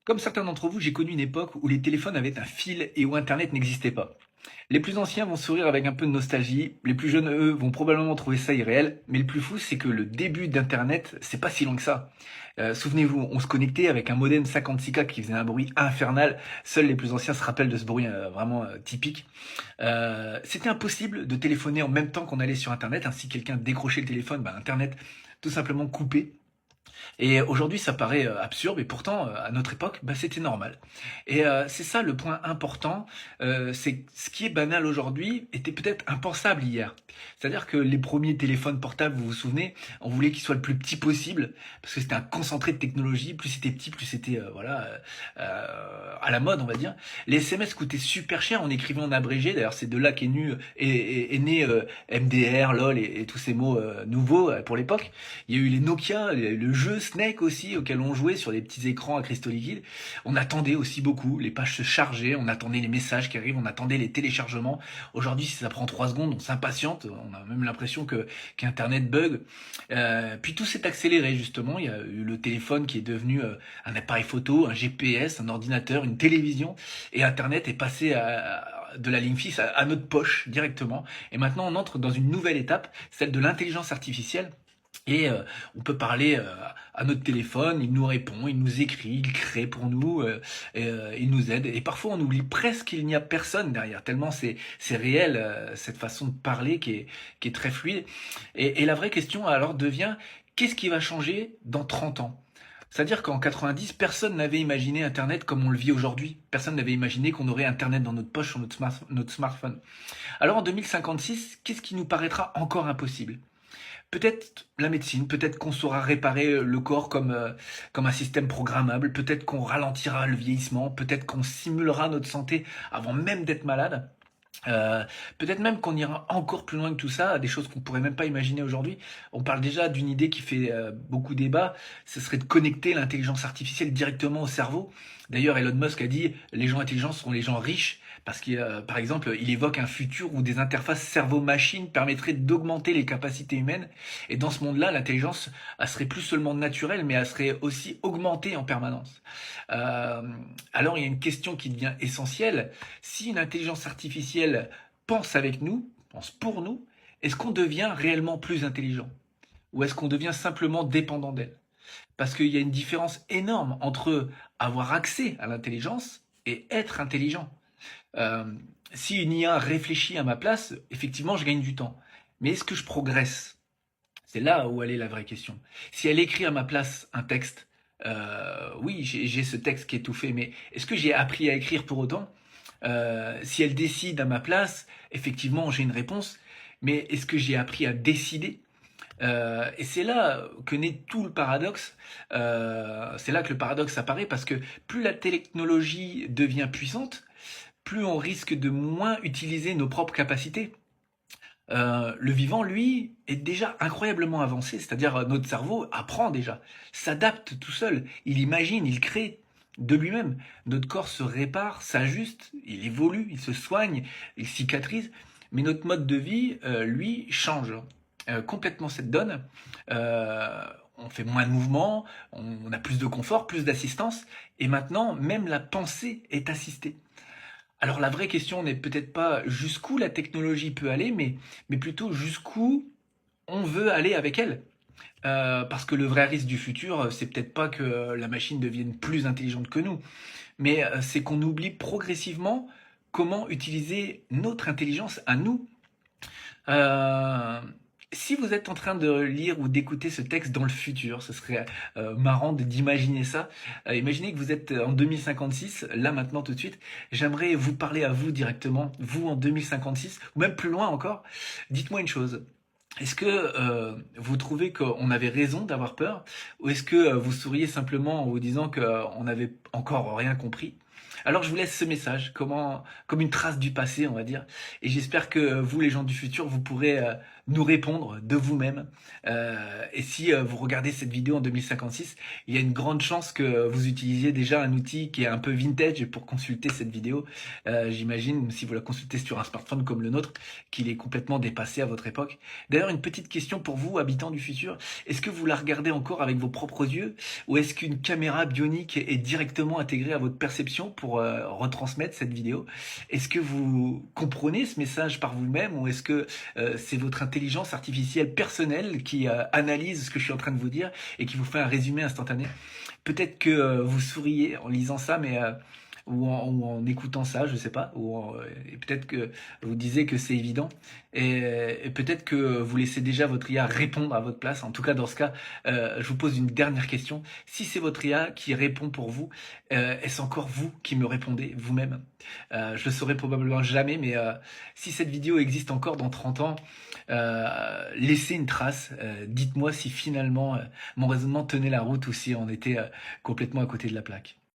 Comme certains d'entre vous, j'ai connu une époque où les téléphones avaient un fil et où Internet n'existait pas. Les plus anciens vont sourire avec un peu de nostalgie, les plus jeunes, eux, vont probablement trouver ça irréel, mais le plus fou, c'est que le début d'Internet, c'est pas si loin que ça. Souvenez-vous, on se connectait avec un modem 56K qui faisait un bruit infernal. Seuls les plus anciens se rappellent de ce bruit vraiment typique. C'était impossible de téléphoner en même temps qu'on allait sur Internet. Hein. Si quelqu'un décrochait le téléphone, Internet tout simplement coupé. Et aujourd'hui, ça paraît absurde, et pourtant, à notre époque, c'était normal. Et c'est ça le point important, c'est que ce qui est banal aujourd'hui était peut-être impensable hier. C'est-à-dire que les premiers téléphones portables, vous vous souvenez, on voulait qu'ils soient le plus petit possible, parce que c'était un concentré de technologie. Plus c'était petit, plus c'était à la mode, on va dire. Les SMS coûtaient super cher, on écrivait en abrégé. D'ailleurs, c'est de là est né MDR, LOL et tous ces mots nouveaux pour l'époque. Il y a eu les Nokia, le jeu Snake aussi, auquel on jouait sur des petits écrans à cristaux liquides. On attendait aussi beaucoup, les pages se chargeaient, on attendait les messages qui arrivent, on attendait les téléchargements. Aujourd'hui, si ça prend 3 secondes, on s'impatiente, on a même l'impression que qu'Internet bug. Puis tout s'est accéléré justement, il y a eu le téléphone qui est devenu un appareil photo, un GPS, un ordinateur, une télévision, et Internet est passé de la ligne fixe à notre poche directement. Et maintenant, on entre dans une nouvelle étape, celle de l'intelligence artificielle. Et on peut parler à notre téléphone, il nous répond, il nous écrit, il crée pour nous, il nous aide. Et parfois on oublie presque qu'il n'y a personne derrière, tellement c'est réel cette façon de parler qui est très fluide. Et la vraie question alors devient, qu'est-ce qui va changer dans 30 ans? C'est-à-dire qu'en 90, personne n'avait imaginé Internet comme on le vit aujourd'hui. Personne n'avait imaginé qu'on aurait Internet dans notre poche sur notre smartphone. Alors en 2056, qu'est-ce qui nous paraîtra encore impossible? Peut-être la médecine, peut-être qu'on saura réparer le corps comme un système programmable, peut-être qu'on ralentira le vieillissement, peut-être qu'on simulera notre santé avant même d'être malade. Euh, Peut-être même qu'on ira encore plus loin que tout ça, à des choses qu'on pourrait même pas imaginer aujourd'hui. On parle déjà d'une idée qui fait beaucoup débat, ce serait de connecter l'intelligence artificielle directement au cerveau. D'ailleurs, Elon Musk a dit les gens intelligents seront les gens riches, parce qu'il, par exemple, il évoque un futur où des interfaces cerveau-machine permettraient d'augmenter les capacités humaines. Et dans ce monde-là, l'intelligence, elle serait plus seulement naturelle, mais elle serait aussi augmentée en permanence. Euh, alors, il y a une question qui devient essentielle. Si une intelligence artificielle pense avec nous, pense pour nous, est-ce qu'on devient réellement plus intelligent? Ou est-ce qu'on devient simplement dépendant d'elle? Parce qu'il y a une différence énorme entre avoir accès à l'intelligence et être intelligent. Euh, Si une IA réfléchit à ma place, effectivement, je gagne du temps. Mais est-ce que je progresse? C'est là où elle est la vraie question. Si elle écrit à ma place un texte, oui, j'ai ce texte qui est tout fait, mais est-ce que j'ai appris à écrire pour autant? Si elle décide à ma place, effectivement, j'ai une réponse, mais est-ce que j'ai appris à décider? Et c'est là que naît tout le paradoxe. C'est là que le paradoxe apparaît parce que plus la technologie devient puissante, plus on risque de moins utiliser nos propres capacités. Le vivant, lui, est déjà incroyablement avancé, c'est-à-dire notre cerveau apprend déjà, s'adapte tout seul, il imagine, il crée de lui-même. Notre corps se répare, s'ajuste, il évolue, il se soigne, il cicatrise, mais notre mode de vie, lui, change complètement cette donne. On fait moins de mouvements, on a plus de confort, plus d'assistance, et maintenant, même la pensée est assistée. Alors la vraie question n'est peut-être pas jusqu'où la technologie peut aller, mais plutôt jusqu'où on veut aller avec elle. Parce que le vrai risque du futur, c'est peut-être pas que la machine devienne plus intelligente que nous, mais c'est qu'on oublie progressivement comment utiliser notre intelligence à nous. Euh, Si vous êtes en train de lire ou d'écouter ce texte dans le futur, ce serait marrant d'imaginer ça. Imaginez que vous êtes en 2056, là maintenant tout de suite. J'aimerais vous parler à vous directement, vous en 2056, ou même plus loin encore. Dites-moi une chose. Est-ce que vous trouvez qu'on avait raison d'avoir peur, ou est-ce que vous souriez simplement en vous disant qu'on n'avait encore rien compris? Alors je vous laisse ce message, comme une trace du passé, on va dire. Et j'espère que vous, les gens du futur, vous pourrez nous répondre de vous-même. Et si vous regardez cette vidéo en 2056, il y a une grande chance que vous utilisiez déjà un outil qui est un peu vintage pour consulter cette vidéo. J'imagine, si vous la consultez sur un smartphone comme le nôtre, qu'il est complètement dépassé à votre époque. D'ailleurs, une petite question pour vous, habitants du futur. Est-ce que vous la regardez encore avec vos propres yeux, ou est-ce qu'une caméra bionique est directement intégrée à votre perception pour retransmettre cette vidéo? Est-ce que vous comprenez ce message par vous-même, ou est-ce que c'est votre intelligence artificielle personnelle qui analyse ce que je suis en train de vous dire et qui vous fait un résumé instantané? Peut-être que vous souriez en lisant ça, mais ou en écoutant ça, je sais pas, et peut-être que vous disiez que c'est évident, et peut-être que vous laissez déjà votre IA répondre à votre place. En tout cas, dans ce cas, je vous pose une dernière question. Si c'est votre IA qui répond pour vous, est-ce encore vous qui me répondez vous-même? Je le saurai probablement jamais, mais si cette vidéo existe encore dans 30 ans, laissez une trace. Dites-moi si finalement mon raisonnement tenait la route ou si on était complètement à côté de la plaque.